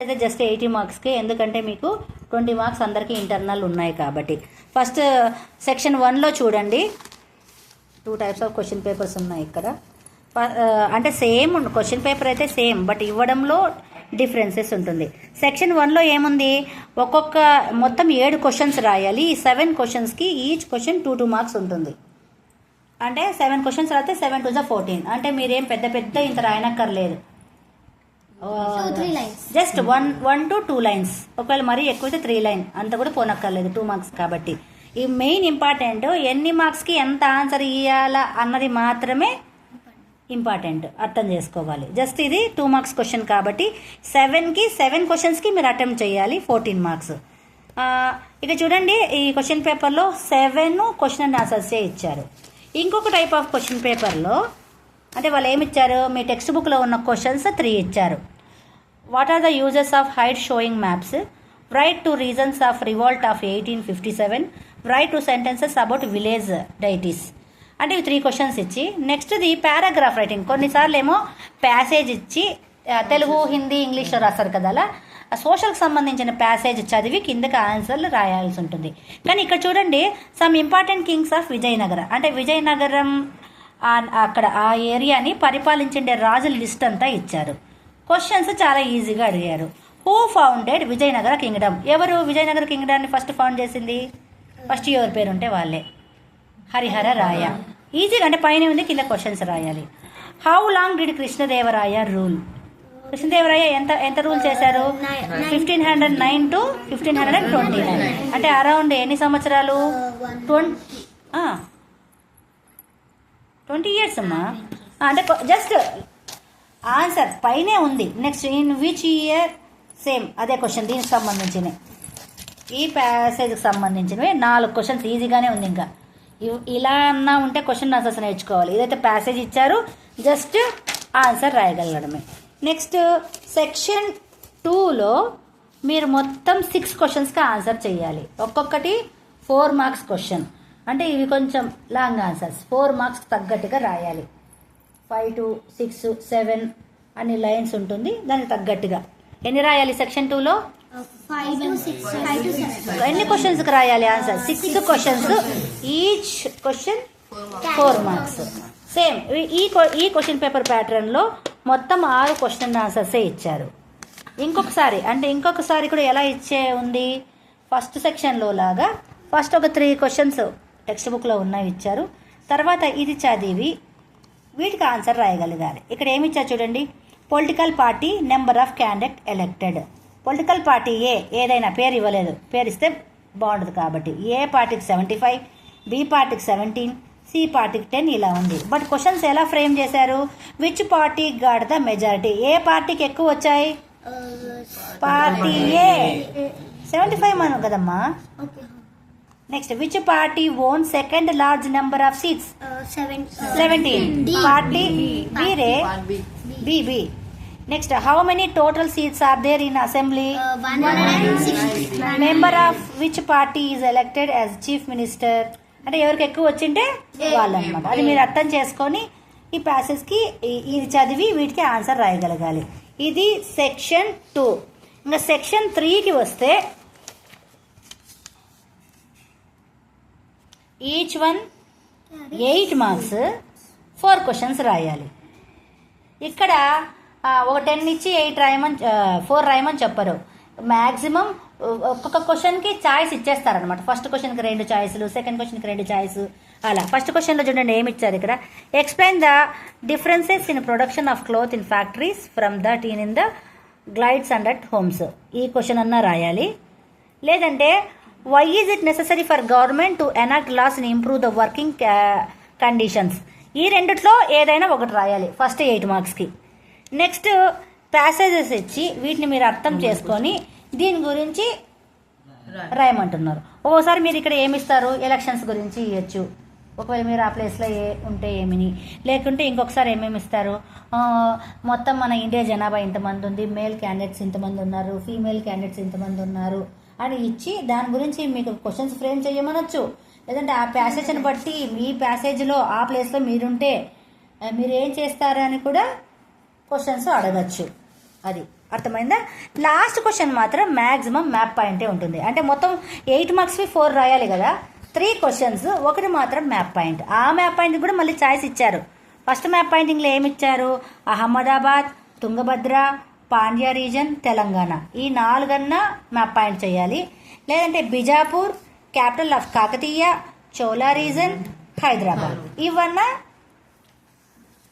అయితే జస్ట్ 80 మార్క్స్కి, ఎందుకంటే మీకు 20 మార్క్స్ అందరికీ ఇంటర్నల్ ఉన్నాయి కాబట్టి. ఫస్ట్ సెక్షన్ 1లో చూడండి, 2 టైప్స్ ఆఫ్ క్వశ్చన్ పేపర్స్ ఉన్నాయి ఇక్కడ. అంటే సేమ్ క్వశ్చన్ పేపర్ అయితే సేమ్, బట్ ఇవ్వడంలో డిఫరెన్సెస్ ఉంటుంది. సెక్షన్ 1లో ఏముంది, మొత్తం 7 క్వశ్చన్స్ రాయాలి. ఈ 7 క్వశ్చన్స్కి ఈచ్ క్వశ్చన్ 2 మార్క్స్ ఉంటుంది. అంటే 7 క్వశ్చన్స్ రాస్తే 7 2 14. అంటే మీరేం పెద్ద ఇంత రాయనక్కర్లేదు, జస్ట్ 1 to 2 లైన్స్. ఒకవేళ మరీ ఎక్కువైతే 3 లైన్, అంత కూడా పోనక్కర్లేదు, 2 మార్క్స్ కాబట్టి. ఈ మెయిన్ ఇంపార్టెంట్ ఎన్ని మార్క్స్కి ఎంత ఆన్సర్ ఇవ్వాలా అన్నది మాత్రమే ఇంపార్టెంట్, అర్థం చేసుకోవాలి. జస్ట్ ఇది 2 మార్క్స్ క్వశ్చన్ కాబట్టి 7 క్వశ్చన్స్కి మీరు అటెంప్ట్ చేయాలి, 14 మార్క్స్. ఇక చూడండి, ఈ క్వశ్చన్ పేపర్లో 7 క్వశ్చన్ అండ్ ఆన్సర్సే ఇచ్చారు. ఇంకొక టైప్ ఆఫ్ క్వశ్చన్ పేపర్లో అంటే వాళ్ళు ఏమి ఇచ్చారు, మీ టెక్స్ట్ బుక్లో ఉన్న క్వశ్చన్స్ 3 ఇచ్చారు. What are the uses of height showing maps, write two reasons of revolt of 1857, write two sentences about village deities. అంటే ఇవి 3 క్వశ్చన్స్ ఇచ్చి, నెక్స్ట్ ది పారాగ్రాఫ్ రైటింగ్. కొన్నిసార్లు ఏమో ప్యాసేజ్ ఇచ్చి తెలుగు, హిందీ, ఇంగ్లీష్లో రాస్తారు కదా, అలా సోషల్కి సంబంధించిన ప్యాసేజ్ చదివి కిందకి ఆన్సర్లు రాయాల్సి ఉంటుంది. కానీ ఇక్కడ చూడండి, some important Kings of Vizianagaram, అంటే విజయనగరం అక్కడ ఆ ఏరియాని పరిపాలించే రాజుల లిస్ట్ అంతా ఇచ్చారు. క్వశ్చన్స్ చాలా ఈజీగా అడిగారు. హూ ఫౌండెడ్ విజయనగర కింగ్డమ్, ఎవరు విజయనగర కింగ్డమ్ని ఫస్ట్ ఫౌండ్ చేసింది? ఫస్ట్ ఎవరి పేరు ఉంటే వాళ్ళే, హరిహర రాయ. ఈజీగా, అంటే పైన ఉంది, కింద క్వశ్చన్స్ రాయాలి. How long did Krishnadevaraya rule, Krishnadevaraya ఎంత రూల్ చేశారు? 1509 to 1529, అంటే అరౌండ్ ఎన్ని సంవత్సరాలు? 20 years అమ్మా. అంటే జస్ట్ ఆన్సర్ పైనే ఉంది. Next in which year, same అదే క్వశ్చన్, దీనికి సంబంధించినవి, ఈ ప్యాసేజ్కి సంబంధించినవి 4 క్వశ్చన్స్ ఈజీగానే ఉంది. ఇంకా ఇలా అన్నా ఉంటే క్వశ్చన్ ఆన్సర్స్ నేర్చుకోవాలి. ఇదైతే ప్యాసేజ్ ఇచ్చారు, జస్ట్ ఆన్సర్ రాయగలగడమే. నెక్స్ట్ సెక్షన్ 2లో మీరు మొత్తం 6 క్వశ్చన్స్కి ఆన్సర్ చేయాలి. ఒక్కొక్కటి 4 మార్క్స్ క్వశ్చన్. అంటే ఇవి కొంచెం లాంగ్ ఆన్సర్స్, 4 మార్క్స్ తగ్గట్టుగా రాయాలి. 5 to 6 7 అన్ని లైన్స్ ఉంటుంది, దానికి తగ్గట్టుగా. ఎన్ని రాయాలి సెక్షన్ 2లో? 5 to 7. ఎన్ని క్వశ్చన్స్కి రాయాలి answer? 6 questions, each question 4 marks. Same ఈ క్వశ్చన్ పేపర్ ప్యాటర్న్లో మొత్తం 6 క్వశ్చన్ ఆన్సర్సే ఇచ్చారు. ఇంకొకసారి కూడా ఎలా ఇచ్చే ఉంది, ఫస్ట్ సెక్షన్లో లాగా ఫస్ట్ ఒక 3 క్వశ్చన్స్ టెక్స్ట్ బుక్లో ఉన్నవి ఇచ్చారు. తర్వాత ఇది చదివి వీటికి ఆన్సర్ రాయగలగాలి. ఇక్కడ ఏమి ఇచ్చారు చూడండి, political party, number of candidate elected. Political party ఏదైనా పేరు ఇవ్వలేదు, పేరు ఇస్తే బాగుంటుంది కాబట్టి. ఏ పార్టీకి 75, బి పార్టీకి 17, సి పార్టీకి 10 ఇలా ఉంది. బట్ క్వశ్చన్స్ ఎలా ఫ్రేమ్ చేశారు, which party got the majority, ఏ పార్టీకి ఎక్కువ వచ్చాయి? పార్టీ ఏ 75 మనం కదమ్మా. Next which party own second large number of seats? 17. Party B. Next how many total seats are there in assembly? 160. Member of which party is elected as chief minister, అంటే ఎవరికి ఎక్కువ వచ్చింటే వాళ్ళు అనమాట. అది మీరు అర్థం చేసుకొని ఈ ప్యాసేజ్కి ఇది చదివి వీటికి ఆన్సర్ రాయగలగాలి. ఇది సెక్షన్ 2. ఇంకా సెక్షన్ 3కి వస్తే ఈచ్ వన్ 8 మార్క్స్, 4 క్వశ్చన్స్ రాయాలి. ఇక్కడ ఒక 10 ఇచ్చి 4 రాయమని చెప్పరు. మ్యాక్సిమం ఒక్కొక్క క్వశ్చన్కి ఛాయిస్ ఇచ్చేస్తారనమాట. ఫస్ట్ క్వశ్చన్కి 2 ఛాయిస్లు, సెకండ్ క్వశ్చన్కి 2 ఛాయిస్, అలా. ఫస్ట్ క్వశ్చన్లో చూడండి ఏమి ఇచ్చారు ఇక్కడ, explain the differences in production of cloth in factories from that in the guilds and at homes. ఈ క్వశ్చన్ అన్నా రాయాలి. లేదంటే why is it necessary for government to enact laws and improve the working conditions. ఈ రెండిట్లో ఏదైనా ఒకటి రాయాలి first 8 మార్క్స్కి. నెక్స్ట్ ప్యాసేజెస్ ఇచ్చి వీటిని మీరు అర్థం చేసుకొని దీని గురించి రాయమంటున్నారు. ఒక్కోసారి మీరు ఇక్కడ ఏమిస్తారు, ఎలక్షన్స్ గురించి ఇవ్వచ్చు. ఒకవేళ మీరు ఆ ప్లేస్లో ఉంటే ఏమిని, లేకుంటే ఇంకొకసారి ఏమేమి ఇస్తారు, మొత్తం మన ఇండియా జనాభా ఇంతమంది ఉంది, మేల్ క్యాండిడేట్స్ ఇంతమంది ఉన్నారు, ఫీమేల్ క్యాండిడేట్స్ ఇంతమంది ఉన్నారు అని ఇచ్చి దాని గురించి మీకు క్వశ్చన్స్ ఫ్రేమ్ చేయమనొచ్చు. లేదంటే ఆ ప్యాసేజ్ని బట్టి మీ ప్యాసేజ్లో ఆ ప్లేస్లో మీరుంటే మీరు ఏం చేస్తారు అని కూడా క్వశ్చన్స్ అడగచ్చు. అది అర్థమైందా? లాస్ట్ క్వశ్చన్ మాత్రం మ్యాక్సిమం మ్యాప్ పాయింటే ఉంటుంది. అంటే మొత్తం 8 మార్క్స్వి 4 రాయాలి కదా, 3 క్వశ్చన్స్, ఒకటి మాత్రం మ్యాప్ పాయింట్. ఆ మ్యాప్ పాయింట్ కూడా మళ్ళీ ఛాయిస్ ఇచ్చారు. ఫస్ట్ మ్యాప్ పాయింటింగ్లో ఏమి ఇచ్చారు? అహ్మదాబాద్, తుంగభద్ర, పాండ్య రీజన్, తెలంగాణ, ఈ 4 మ్యాప్ పాయింట్ చేయాలి. లేదంటే Bijapur, capital of Kakatiya, Chola region, Hyderabad, ఇవన్నా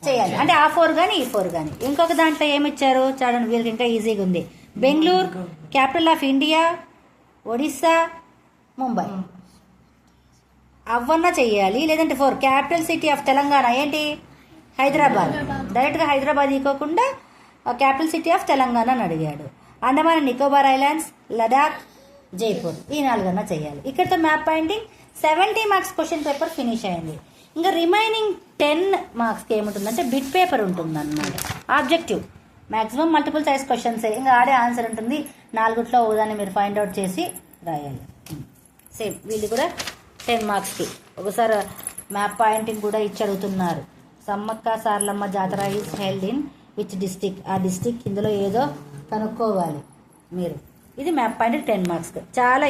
చేయాలి. అంటే ఆ 4 కానీ ఈ 4 కానీ. ఇంకొక దాంట్లో ఏమి ఇచ్చారు చూడండి, వీళ్ళకి ఇంకా ఈజీగా ఉంది. Bengaluru, capital of India, Odisha, Mumbai, అవన్నా చెయ్యాలి. లేదంటే 4 క్యాపిటల్ సిటీ ఆఫ్ తెలంగాణ ఏంటి? హైదరాబాద్. డైరెక్ట్గా హైదరాబాద్ ఇవ్వకుండా క్యాపిటల్ సిటీ ఆఫ్ తెలంగాణ అని అడిగాడు. అండమాన్ నికోబార్ ఐలాండ్స్, లడాక్, జైపూర్, ఈ 4 చేయాలి. ఇక్కడతో map pointing 70 marks question paper finish అయింది. ఇంకా రిమైనింగ్ 10 మార్క్స్కి ఏముంటుందంటే బిట్ పేపర్ ఉంటుంది అన్నమాట. Objective maximum multiple choice questions, ఇంకా ఆడే ఆన్సర్ ఉంటుంది. 4 ఒకదాన్ని మీరు ఫైండ్ అవుట్ చేసి రాయాలి. సేమ్ వీళ్ళు కూడా 10 మార్క్స్కి. ఒకసారి మ్యాప్ పాయింటింగ్ కూడా ఇచ్చి అడుగుతున్నారు. సమ్మక్క సార్లమ్మ జాతర is held in which district, ఆ డిస్టిక్ ఇందులో ఏదో కనుక్కోవాలి మీరు. ఇది మ్యాప్ పాయింట్ 10 మార్క్స్. చాలా